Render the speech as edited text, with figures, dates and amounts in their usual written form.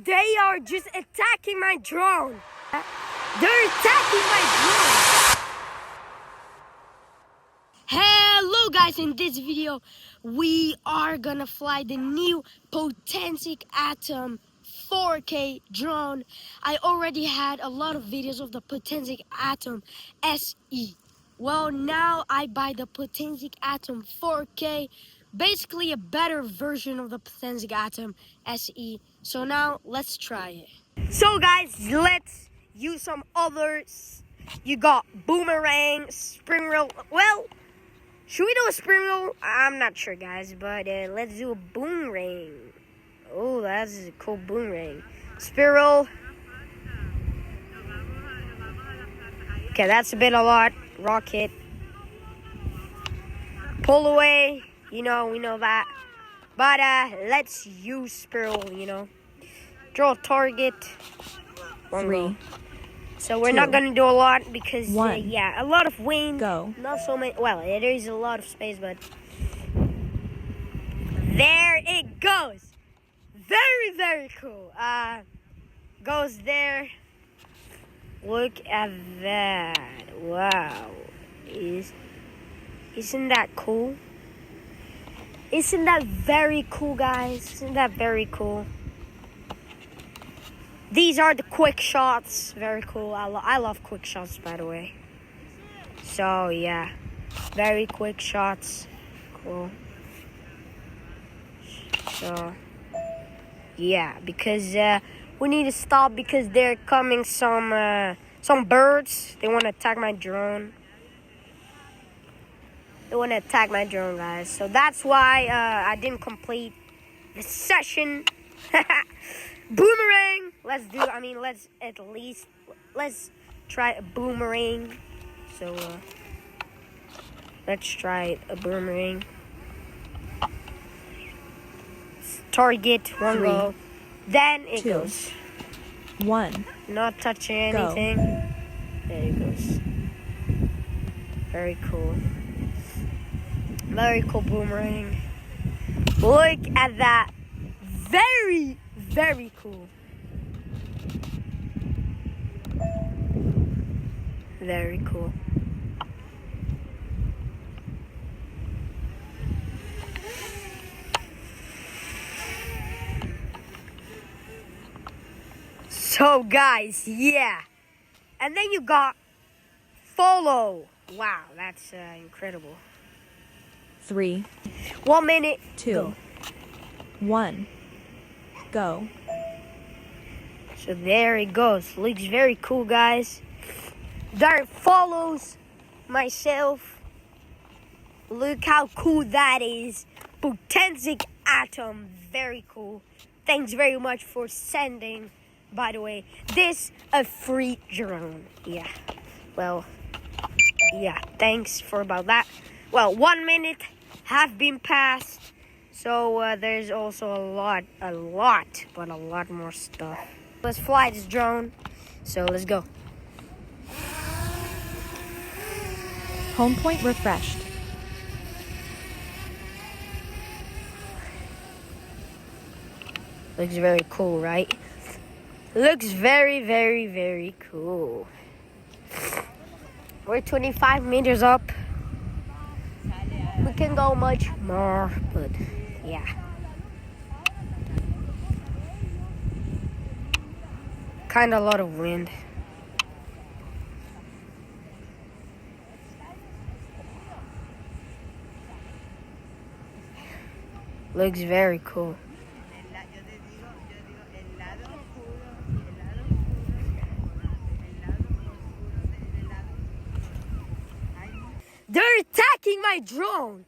They are just attacking my drone. They're attacking my drone. Hello guys, in this video we are gonna fly the new Potensic Atom 4K drone. I already had a lot of videos of the Potensic Atom SE. Well, now I buy the Potensic Atom 4K, basically a better version of the Potensic Atom SE. So now let's try it. So guys, let's use some others. You got boomerang, spring roll. Well, should we do a spring roll? I'm not sure, guys, but let's do a boomerang. Oh, that's a cool boomerang. Spring roll. Okay, that's a bit a lot. Rocket. Pull away. You know, we know that. But let's use spring roll, you know. Draw a target. One 3. goal. So we're 2, not gonna do a lot because 1. yeah, a lot of wind. Go. Not so many. Well, there is a lot of space, but there it goes. Very, very cool. Goes there. Look at that. Wow. Isn't that cool? Isn't that very cool, guys? Isn't that very cool? These are the quick shots. Very cool. I love quick shots, by the way. So, yeah. Very quick shots. Cool. So, yeah. Because we need to stop because they're coming some birds. They want to attack my drone. They want to attack my drone, guys. So, that's why I didn't complete the session. Boomerang. Let's try a boomerang. So let's try a boomerang. Target, one 3, goal. Then it 2, goes. 1. Not touching Go. anything. There it goes. Very cool. Very cool boomerang. Look at that. Very, very cool. Very cool. So guys, yeah. And then you got follow. Wow, that's incredible. 3, 1 minute. 2, Go. 1. Go. So there it goes. Looks very cool, guys. There follows myself. Look how cool that is. Potensic Atom. Very cool. Thanks very much for sending, by the way, this a free drone. Yeah. Well, yeah. Thanks for about that. Well, 1 minute have been passed. So there's also a lot more stuff. Let's fly this drone. So let's go. Home point refreshed. Looks very cool, right? Looks very, very, very cool. We're 25 meters up. We can go much more, but yeah. Kind of a lot of wind. Looks very cool. They're attacking my drone.